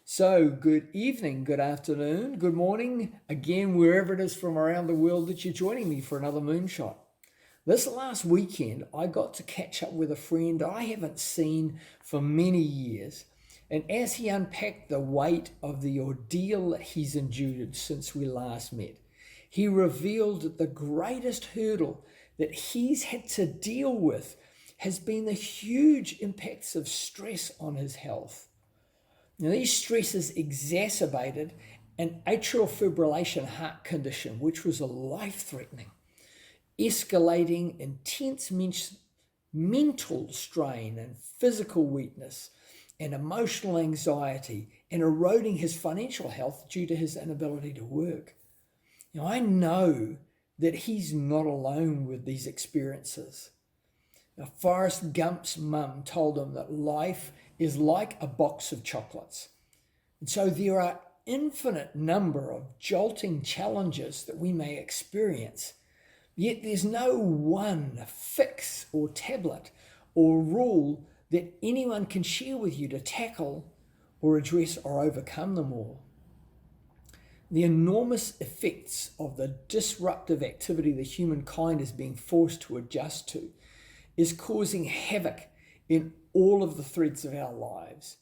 So, good evening, good afternoon, good morning, again, wherever it is from around the world that you're joining me for another Moonshot. This last weekend, I got to catch up with a friend I haven't seen for many years. And as he unpacked the weight of the ordeal that he's endured since we last met, he revealed that the greatest hurdle that he's had to deal with has been the huge impacts of stress on his health. Now, these stresses exacerbated an atrial fibrillation heart condition, which was life-threatening, escalating intense mental strain and physical weakness and emotional anxiety, and eroding his financial health due to his inability to work. Now, I know that he's not alone with these experiences. Now, Forrest Gump's mum told him that life is like a box of chocolates. And so there are infinite number of jolting challenges that we may experience, yet there's no one fix or tablet or rule that anyone can share with you to tackle or address or overcome them all. The enormous effects of the disruptive activity that humankind is being forced to adjust to is causing havoc in all of the threads of our lives.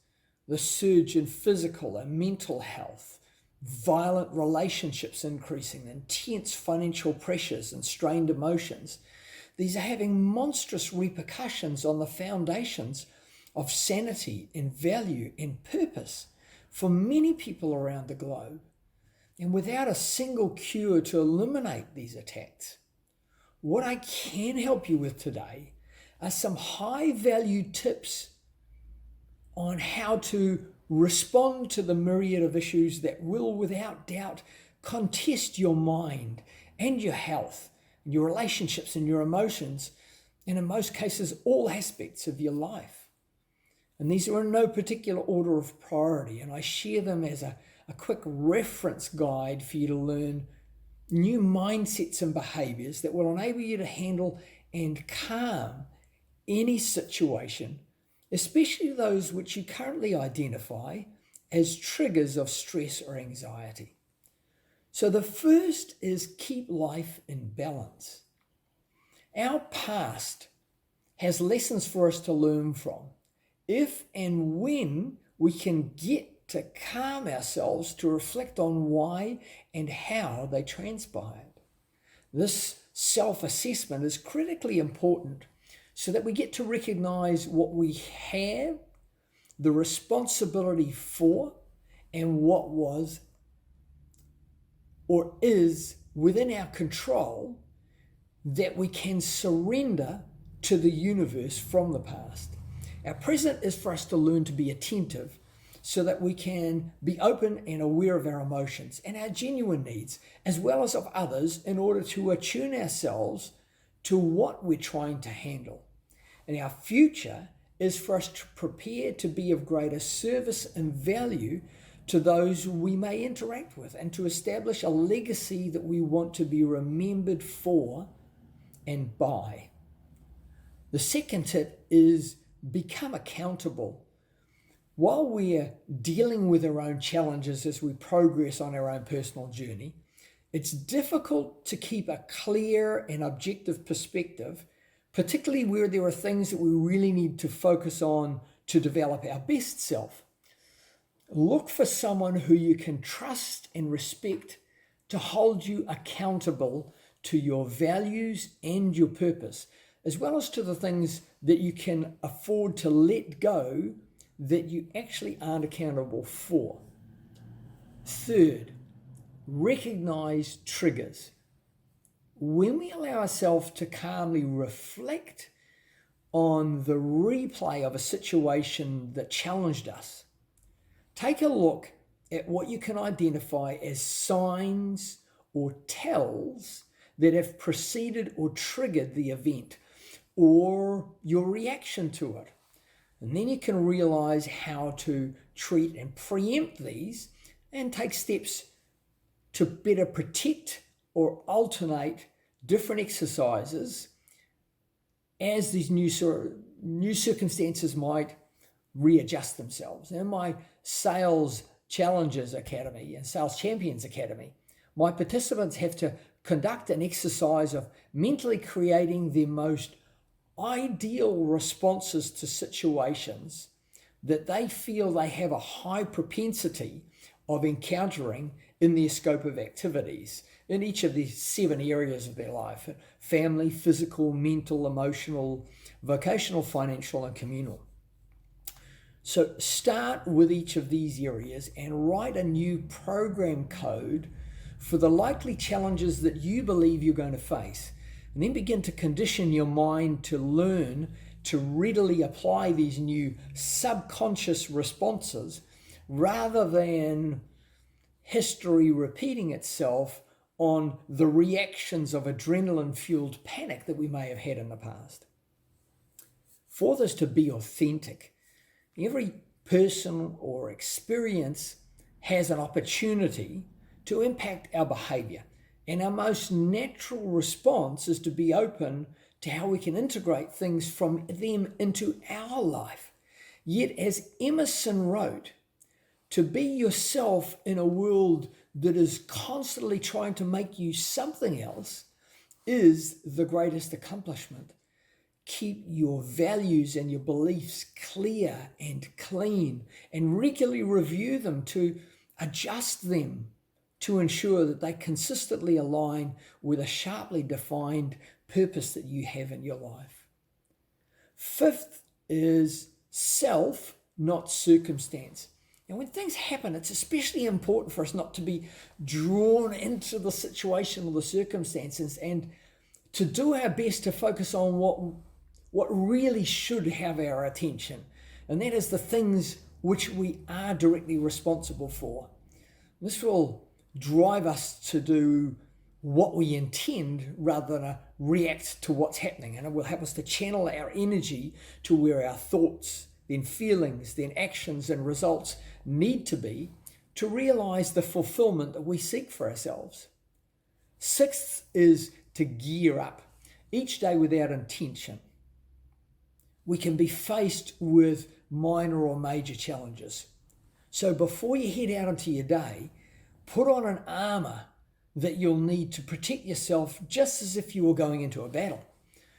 The surge in physical and mental health, violent relationships increasing, intense financial pressures and strained emotions. These are having monstrous repercussions on the foundations of sanity and value and purpose for many people around the globe. And without a single cure to eliminate these attacks, what I can help you with today are some high-value tips on how to respond to the myriad of issues that will, without doubt, contest your mind and your health, your relationships and your emotions, and in most cases, all aspects of your life. And these are in no particular order of priority, and I share them as a quick reference guide for you to learn new mindsets and behaviors that will enable you to handle and calm any situation, especially those which you currently identify as triggers of stress or anxiety. So the first is keep life in balance. Our past has lessons for us to learn from if and when we can get to calm ourselves to reflect on why and how they transpired. This self-assessment is critically important so that we get to recognize what we have the responsibility for and what was or is within our control that we can surrender to the universe from the past. Our present is for us to learn to be attentive so that we can be open and aware of our emotions and our genuine needs, as well as of others, in order to attune ourselves to what we're trying to handle. And our future is for us to prepare to be of greater service and value to those we may interact with, and to establish a legacy that we want to be remembered for and by. The second tip is become accountable. While we're dealing with our own challenges as we progress on our own personal journey, it's difficult to keep a clear and objective perspective, particularly where there are things that we really need to focus on to develop our best self. Look for someone who you can trust and respect to hold you accountable to your values and your purpose, as well as to the things that you can afford to let go that you actually aren't accountable for. Third, recognize triggers. When we allow ourselves to calmly reflect on the replay of a situation that challenged us, take a look at what you can identify as signs or tells that have preceded or triggered the event or your reaction to it. And then you can realize how to treat and preempt these and take steps to better protect or alternate different exercises as these new circumstances might readjust themselves. And my sales Challengers Academy and Sales Champions Academy, my participants have to conduct an exercise of mentally creating their most ideal responses to situations that they feel they have a high propensity of encountering in their scope of activities in each of these 7 areas of their life: family, physical, mental, emotional, vocational, financial, and communal. So start with each of these areas and write a new program code for the likely challenges that you believe you're going to face. And then begin to condition your mind to learn to readily apply these new subconscious responses rather than history repeating itself on the reactions of adrenaline-fueled panic that we may have had in the past. For this to be authentic, every person or experience has an opportunity to impact our behavior. And our most natural response is to be open to how we can integrate things from them into our life. Yet, as Emerson wrote, to be yourself in a world that is constantly trying to make you something else is the greatest accomplishment. Keep your values and your beliefs clear and clean, and regularly review them to adjust them to ensure that they consistently align with a sharply defined purpose that you have in your life. 5th is self, not circumstance. And when things happen, it's especially important for us not to be drawn into the situation or the circumstances, and to do our best to focus on what really should have our attention. And that is the things which we are directly responsible for. This will drive us to do what we intend rather than react to what's happening. And it will help us to channel our energy to where our thoughts, then feelings, then actions and results need to be to realize the fulfillment that we seek for ourselves. 6th is to gear up. Each day without intention, we can be faced with minor or major challenges. So before you head out into your day, put on an armor that you'll need to protect yourself, just as if you were going into a battle.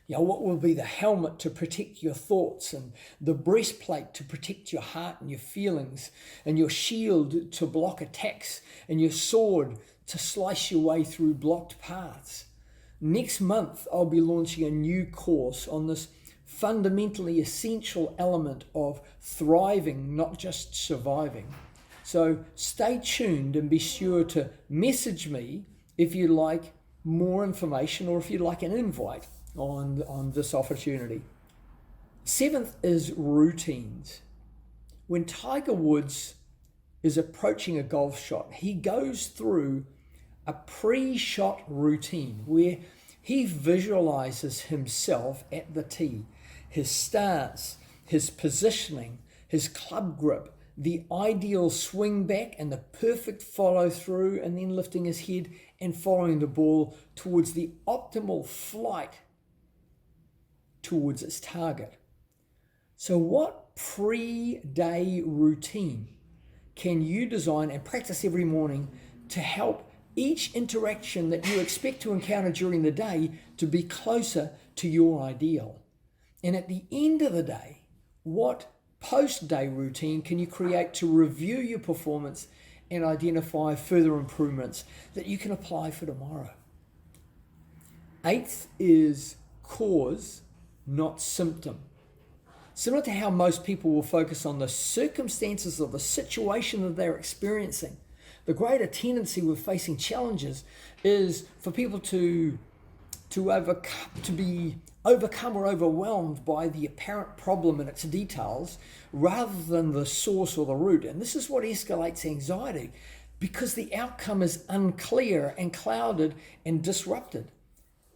What will be the helmet to protect your thoughts, and the breastplate to protect your heart and your feelings, and your shield to block attacks, and your sword to slice your way through blocked paths. Next month, I'll be launching a new course on this fundamentally essential element of thriving, not just surviving. So stay tuned and be sure to message me if you'd like more information or if you'd like an invite on this opportunity. 7th is routines. When Tiger Woods is approaching a golf shot, he goes through a pre-shot routine where he visualizes himself at the tee, his stance, his positioning, his club grip, the ideal swing back and the perfect follow through, and then lifting his head and following the ball towards the optimal flight towards its target. So what pre-day routine can you design and practice every morning to help each interaction that you expect to encounter during the day to be closer to your ideal? And at the end of the day, what post-day routine can you create to review your performance and identify further improvements that you can apply for tomorrow? 8th is cause, not symptom. Similar to how most people will focus on the circumstances of the situation that they're experiencing, the greater tendency with facing challenges is for people to be overcome or overwhelmed by the apparent problem and its details rather than the source or the root. And this is what escalates anxiety, because the outcome is unclear and clouded and disrupted.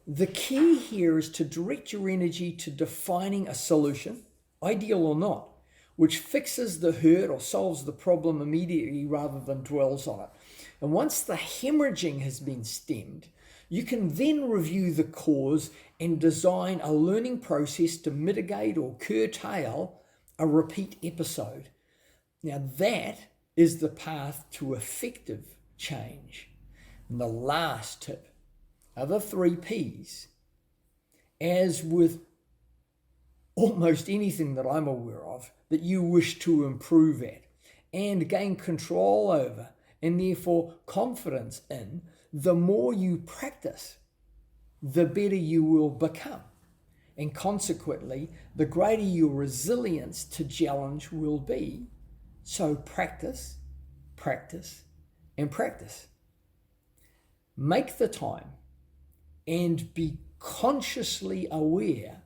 The key here is to direct your energy to defining a solution, ideal or not, which fixes the hurt or solves the problem immediately rather than dwells on it. And once the hemorrhaging has been stemmed, you can then review the cause and design a learning process to mitigate or curtail a repeat episode. Now that is the path to effective change. And the last tip are the 3 Ps. As with almost anything that I'm aware of that you wish to improve at and gain control over, and therefore confidence in, the more you practice, the better you will become. And consequently, the greater your resilience to challenge will be. So practice, practice, and practice. Make the time and be consciously aware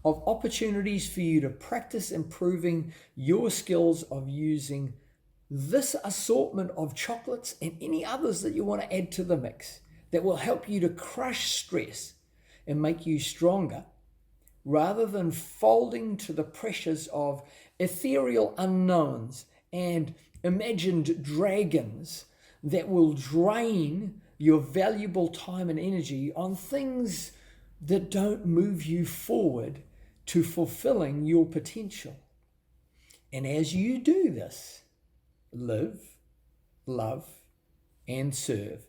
of opportunities for you to practice improving your skills of using this assortment of chocolates and any others that you want to add to the mix that will help you to crush stress and make you stronger, rather than folding to the pressures of ethereal unknowns and imagined dragons that will drain your valuable time and energy on things that don't move you forward to fulfilling your potential. And as you do this, live, love, and serve